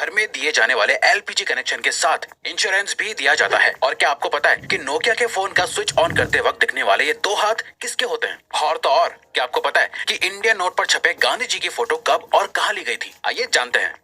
घर में दिए जाने वाले एलपीजी कनेक्शन के साथ इंश्योरेंस भी दिया जाता है। और क्या आपको पता है कि नोकिया के फोन का स्विच ऑन करते वक्त दिखने वाले ये 2 हाथ किसके होते हैं? और तो और क्या आपको पता है कि इंडियन नोट पर छपे गांधी जी की फोटो कब और कहां ली गई थी? आइए जानते हैं।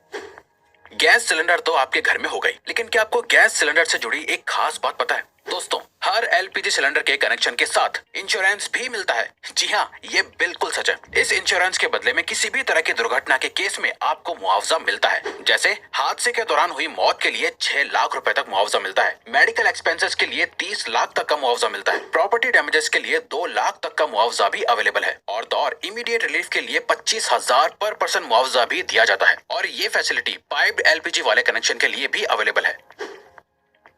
गैस सिलेंडर तो आपके घर में हो गई, लेकिन क्या आपको गैस सिलेंडर से जुड़ी एक खास बात पता है? दोस्तों, हर एलपीजी सिलेंडर के कनेक्शन के साथ इंश्योरेंस भी मिलता है। जी हाँ, ये बिल्कुल सच है। इस इंश्योरेंस के बदले में किसी भी तरह की दुर्घटना के केस में आपको मुआवजा मिलता है। जैसे हादसे के दौरान हुई मौत के लिए 6 लाख रुपए तक मुआवजा मिलता है। मेडिकल एक्सपेंसेस के लिए 30 लाख तक का मुआवजा मिलता है। प्रॉपर्टी डैमेजेस के लिए 2 लाख तक का मुआवजा भी अवेलेबल है। और तो और इमीडिएट रिलीफ के लिए 25,000 पर पर्सन मुआवजा भी दिया जाता है। और ये फैसिलिटी पाइप्ड एलपीजी वाले कनेक्शन के लिए भी अवेलेबल है।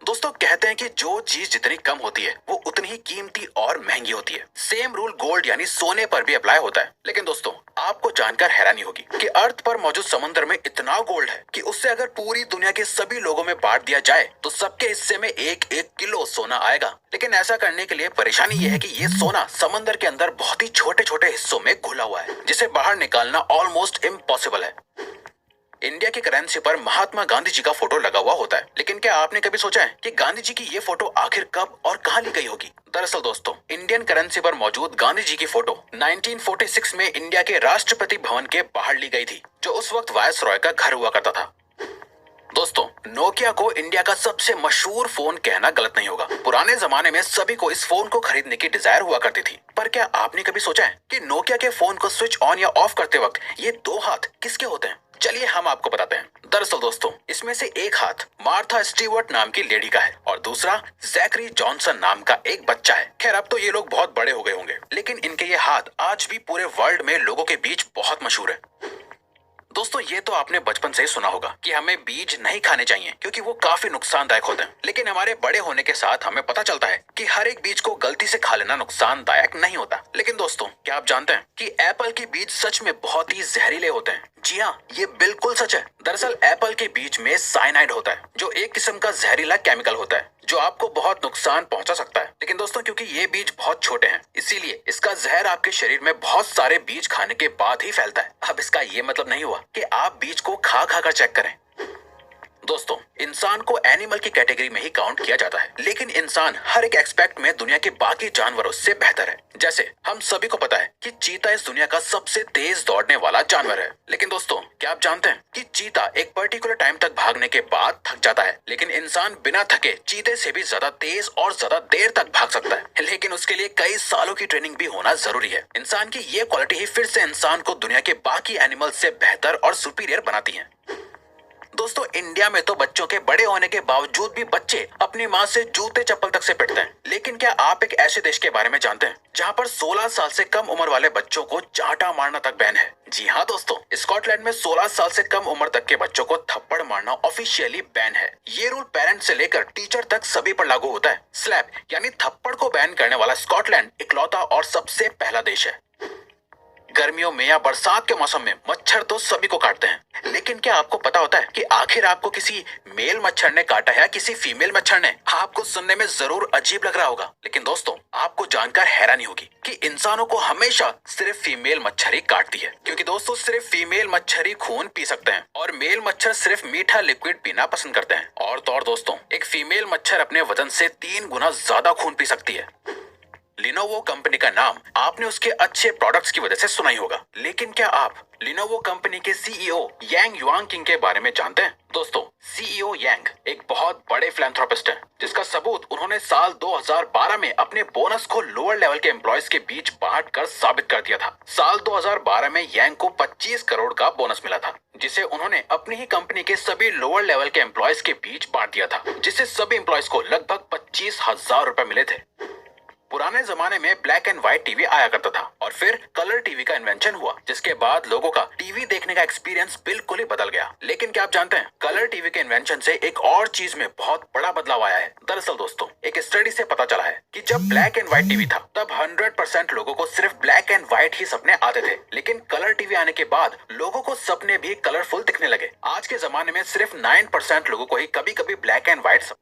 दोस्तों, कहते हैं कि जो चीज जितनी कम होती है वो उतनी ही कीमती और महंगी होती है। सेम रूल गोल्ड यानी सोने पर भी अप्लाई होता है। लेकिन दोस्तों, आपको जानकर हैरानी होगी कि अर्थ पर मौजूद समुद्र में इतना गोल्ड है कि उससे अगर पूरी दुनिया के सभी लोगों में बांट दिया जाए तो सबके हिस्से में 1-1 किलो सोना आएगा। लेकिन ऐसा करने के लिए परेशानी ये है कि ये सोना समंदर के अंदर बहुत ही छोटे छोटे हिस्सों में घुला हुआ है, जिसे बाहर निकालना ऑलमोस्ट इम्पॉसिबल है। इंडिया की करेंसी पर महात्मा गांधी जी का फोटो लगा हुआ होता है, लेकिन क्या आपने कभी सोचा है कि गांधी जी की ये फोटो आखिर कब और कहां ली गई होगी? दरअसल दोस्तों, इंडियन करेंसी पर मौजूद गांधी जी की फोटो 1946 में इंडिया के राष्ट्रपति भवन के बाहर ली गई थी, जो उस वक्त वायसरॉय का घर हुआ करता था। दोस्तों, नोकिया को इंडिया का सबसे मशहूर फोन कहना गलत नहीं होगा। पुराने जमाने में सभी को इस फोन को खरीदने की डिजायर हुआ करती थी। पर क्या आपने कभी सोचा है कि नोकिया के फोन को स्विच ऑन या ऑफ करते वक्त ये 2 हाथ किसके होते हैं? चलिए हम आपको बताते हैं। दरअसल दोस्तों, इसमें से एक हाथ मार्था स्टीवर्ट नाम की लेडी का है और दूसरा जैकरी जॉनसन नाम का एक बच्चा है। खैर, अब तो ये लोग बहुत बड़े हो गए होंगे, लेकिन इनके ये हाथ आज भी पूरे वर्ल्ड में लोगों के बीच बहुत मशहूर है। दोस्तों, ये तो आपने बचपन से ही सुना होगा कि हमें बीज नहीं खाने चाहिए क्योंकि वो काफी नुकसानदायक होते हैं। लेकिन हमारे बड़े होने के साथ हमें पता चलता है कि हर एक बीज को गलती से खा लेना नुकसानदायक नहीं होता। लेकिन दोस्तों, क्या आप जानते हैं कि एप्पल के बीज सच में बहुत ही जहरीले होते हैं? जी हाँ, ये बिल्कुल सच है। दरअसल एप्पल के बीज में साइनाइड होता है, जो एक किस्म का जहरीला केमिकल होता है जो आपको बहुत नुकसान पहुंचा सकता है। लेकिन दोस्तों, क्योंकि ये बीज बहुत छोटे हैं, इसीलिए इसका जहर आपके शरीर में बहुत सारे बीज खाने के बाद ही फैलता है। अब इसका ये मतलब नहीं हुआ कि आप बीज को खा खा कर चेक करें। दोस्तों, इंसान को एनिमल की कैटेगरी में ही काउंट किया जाता है, लेकिन इंसान हर एक एस्पेक्ट में दुनिया के बाकी जानवरों से बेहतर है। जैसे हम सभी को पता है कि चीता इस दुनिया का सबसे तेज दौड़ने वाला जानवर है। लेकिन दोस्तों, क्या आप जानते हैं कि चीता एक पर्टिकुलर टाइम तक भागने के बाद थक जाता है, लेकिन इंसान बिना थके चीते से भी ज्यादा तेज और ज्यादा देर तक भाग सकता है। लेकिन उसके लिए कई सालों की ट्रेनिंग भी होना जरूरी है। इंसान की ये क्वालिटी ही फिर से इंसान को दुनिया के बाकी एनिमल से बेहतर और सुपीरियर बनाती है। दोस्तों, इंडिया में तो बच्चों के बड़े होने के बावजूद भी बच्चे अपनी माँ से जूते चप्पल तक से पिटते हैं। लेकिन क्या आप एक ऐसे देश के बारे में जानते हैं जहाँ पर 16 साल से कम उम्र वाले बच्चों को चांटा मारना तक बैन है? जी हाँ दोस्तों, स्कॉटलैंड में 16 साल से कम उम्र तक के बच्चों को थप्पड़ मारना ऑफिशियली बैन है। ये रूल पेरेंट से लेकर टीचर तक सभी पर लागू होता है। स्लैप यानी थप्पड़ को बैन करने वाला स्कॉटलैंड इकलौता और सबसे पहला देश है। गर्मियों में या बरसात के मौसम में मच्छर तो सभी को काटते हैं, लेकिन क्या आपको पता होता है कि आखिर आपको किसी मेल मच्छर ने काटा है या किसी फीमेल मच्छर ने? आपको सुनने में जरूर अजीब लग रहा होगा, लेकिन दोस्तों, आपको जानकर हैरानी होगी कि इंसानों को हमेशा सिर्फ फीमेल मच्छर ही काटती है। क्योंकि दोस्तों, सिर्फ फीमेल मच्छर ही खून पी सकते हैं और मेल मच्छर सिर्फ मीठा लिक्विड पीना पसंद करते हैं। और तो और दोस्तों, एक फीमेल मच्छर अपने वजन से 3 गुना ज्यादा खून पी सकती है। लिनोवो कंपनी का नाम आपने उसके अच्छे प्रोडक्ट्स की वजह से सुना ही होगा, लेकिन क्या आप लिनोवो कंपनी के सीईओ यांग युआंग के बारे में जानते हैं? दोस्तों, सीईओ यांग एक बहुत बड़े फिलैंथ्रोपिस्ट हैं, जिसका सबूत उन्होंने साल 2012 में अपने बोनस को लोअर लेवल के एम्प्लॉयज के बीच बांट कर साबित कर दिया था। साल 2012 में यांग को 25 करोड़ का बोनस मिला था, जिसे उन्होंने अपनी ही कंपनी के सभी लोअर लेवल के एम्प्लॉयज के बीच बांट दिया था, जिससे सभी एम्प्लॉयज को लगभग 25,000 रुपए मिले थे। पुराने जमाने में ब्लैक एंड व्हाइट टीवी आया करता था और फिर कलर टीवी का इन्वेंशन हुआ, जिसके बाद लोगों का टीवी देखने का एक्सपीरियंस बिल्कुल ही बदल गया। लेकिन क्या आप जानते हैं, कलर टीवी के इन्वेंशन से एक और चीज में बहुत बड़ा बदलाव आया है। दरअसल दोस्तों, एक स्टडी से पता चला है कि जब ब्लैक एंड व्हाइट टीवी था तब 100% लोगों को सिर्फ ब्लैक एंड व्हाइट ही सपने आते थे, लेकिन कलर टीवी आने के बाद लोगों को सपने भी कलरफुल दिखने लगे। आज के जमाने में सिर्फ 9% लोगों को ही कभी कभी ब्लैक एंड व्हाइट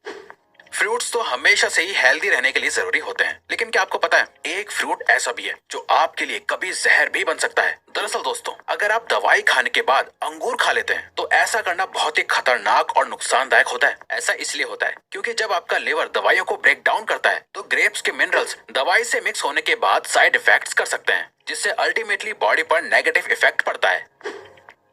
फ्रूट्स तो हमेशा से ही हेल्दी रहने के लिए जरूरी होते हैं, लेकिन क्या आपको पता है एक फ्रूट ऐसा भी है जो आपके लिए कभी जहर भी बन सकता है। दरअसल दोस्तों, अगर आप दवाई खाने के बाद अंगूर खा लेते हैं तो ऐसा करना बहुत ही खतरनाक और नुकसानदायक होता है। ऐसा इसलिए होता है क्योंकि जब आपका लिवर दवाइयों को ब्रेक डाउन करता है तो ग्रेप्स के मिनरल्स दवाई से मिक्स होने के बाद साइड इफेक्ट्स कर सकते हैं, जिससे अल्टीमेटली बॉडी पर नेगेटिव इफेक्ट पड़ता है।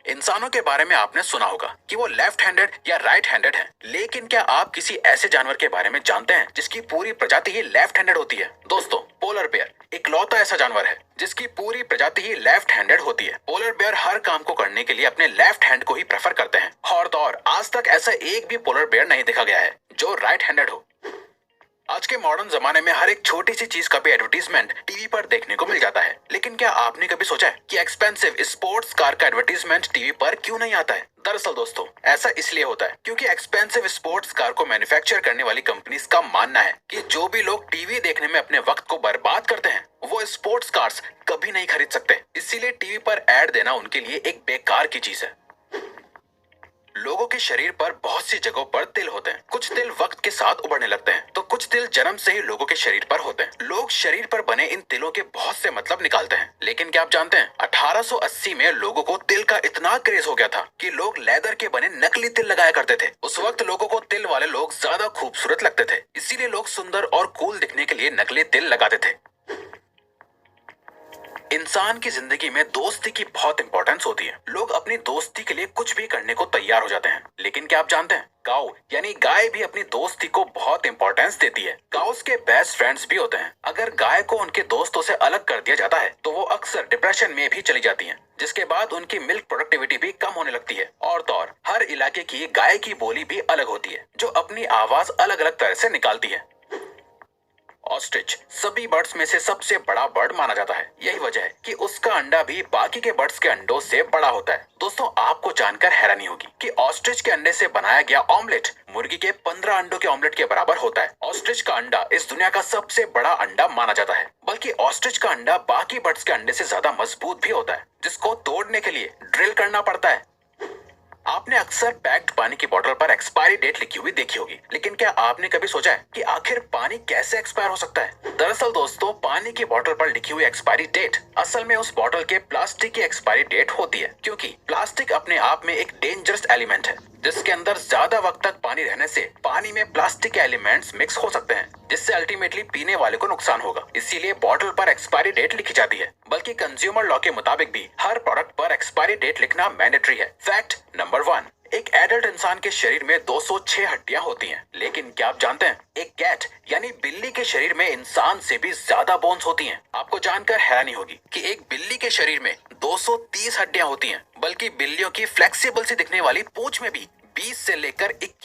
इंसानों के बारे में आपने सुना होगा कि वो लेफ्ट हैंडेड या राइट हैंडेड हैं, लेकिन क्या आप किसी ऐसे जानवर के बारे में जानते हैं जिसकी पूरी प्रजाति ही लेफ्ट हैंडेड होती है? दोस्तों, पोलर बेयर इकलौता ऐसा जानवर है जिसकी पूरी प्रजाति ही लेफ्ट हैंडेड होती है। पोलर बेयर हर काम को करने के लिए अपने लेफ्ट हैंड को ही प्रेफर करते हैं और तो और आज तक ऐसा एक भी पोलर बेयर नहीं देखा गया है जो राइट हैंडेड हो। आज के मॉडर्न जमाने में हर एक छोटी सी चीज का भी एडवर्टीजमेंट टीवी पर देखने को मिल जाता है, लेकिन क्या आपने कभी सोचा है कि एक्सपेंसिव स्पोर्ट्स कार का एडवर्टीजमेंट टीवी पर क्यों नहीं आता है? दरअसल दोस्तों, ऐसा इसलिए होता है क्योंकि एक्सपेंसिव स्पोर्ट्स कार को मैन्युफैक्चर करने वाली कंपनीज का मानना है कि जो भी लोग टीवी देखने में अपने वक्त को बर्बाद करते हैं वो स्पोर्ट्स कार्स कभी नहीं खरीद सकते। इसीलिए टीवी पर ऐड देना उनके लिए एक बेकार की चीज है। लोगों के शरीर पर बहुत सी जगहों पर तिल होते हैं। कुछ तिल वक्त के साथ उभरने लगते हैं तो कुछ तिल जन्म से ही लोगों के शरीर पर होते हैं। लोग शरीर पर बने इन तिलों के बहुत से मतलब निकालते हैं, लेकिन क्या आप जानते हैं 1880 में लोगों को तिल का इतना क्रेज हो गया था कि लोग लेदर के बने नकली तिल लगाया करते थे। उस वक्त लोगों को तिल वाले लोग ज्यादा खूबसूरत लगते थे, इसीलिए लोग सुंदर और कूल दिखने के लिए नकली तिल लगाते थे। इंसान की जिंदगी में दोस्ती की बहुत इंपॉर्टेंस होती है। लोग अपनी दोस्ती के लिए कुछ भी करने को तैयार हो जाते हैं, लेकिन क्या आप जानते हैं काऊ यानी गाय भी अपनी दोस्ती को बहुत इंपॉर्टेंस देती है। काउस के बेस्ट फ्रेंड्स भी होते हैं। अगर गाय को उनके दोस्तों से अलग कर दिया जाता है तो वो अक्सर डिप्रेशन में भी चली जाती हैं, जिसके बाद उनकी मिल्क प्रोडक्टिविटी भी कम होने लगती है। और तो और हर इलाके की गाय की बोली भी अलग होती है जो अपनी आवाज अलग अलग तरह से निकालती है। ऑस्ट्रिच सभी बर्ड्स में से सबसे बड़ा बर्ड माना जाता है। यही वजह है कि उसका अंडा भी बाकी के बर्ड्स के अंडों से बड़ा होता है। दोस्तों, आपको जानकर हैरानी होगी कि ऑस्ट्रिच के अंडे से बनाया गया ऑमलेट मुर्गी के 15 अंडों के ऑमलेट के बराबर होता है। ऑस्ट्रिच का अंडा इस दुनिया का सबसे बड़ा अंडा माना जाता है, बल्कि ऑस्ट्रिच का अंडा बाकी बर्ड्स के अंडे से ज्यादा मजबूत भी होता है, जिसको तोड़ने के लिए ड्रिल करना पड़ता है। आपने अक्सर पैक्ड पानी की बोतल पर एक्सपायरी डेट लिखी हुई देखी होगी, लेकिन क्या आपने कभी सोचा है कि आखिर पानी कैसे एक्सपायर हो सकता है? दरअसल दोस्तों, पानी की बोतल पर लिखी हुई एक्सपायरी डेट असल में उस बोतल के प्लास्टिक की एक्सपायरी डेट होती है, क्योंकि प्लास्टिक अपने आप में एक डेंजरस एलिमेंट है जिसके अंदर ज्यादा वक्त तक पानी रहने से पानी में प्लास्टिक के एलिमेंट्स मिक्स हो सकते हैं, जिससे अल्टीमेटली पीने वाले को नुकसान होगा। इसीलिए बोतल पर एक्सपायरी डेट लिखी जाती है, बल्कि कंज्यूमर लॉ के मुताबिक भी हर प्रोडक्ट पर एक्सपायरी डेट लिखना मैंडेटरी है। फैक्ट नंबर 1, एक एडल्ट इंसान के शरीर में 206 हड्डियां होती हैं, लेकिन क्या आप जानते हैं एक कैट यानी बिल्ली के शरीर में इंसान से भी ज्यादा बोन्स होती हैं। आपको जानकर हैरानी होगी कि एक बिल्ली के शरीर में 230 हड्डियां होती हैं, बल्कि बिल्लियों की फ्लेक्सिबल सी दिखने वाली पूंछ में भी 20 से लेकर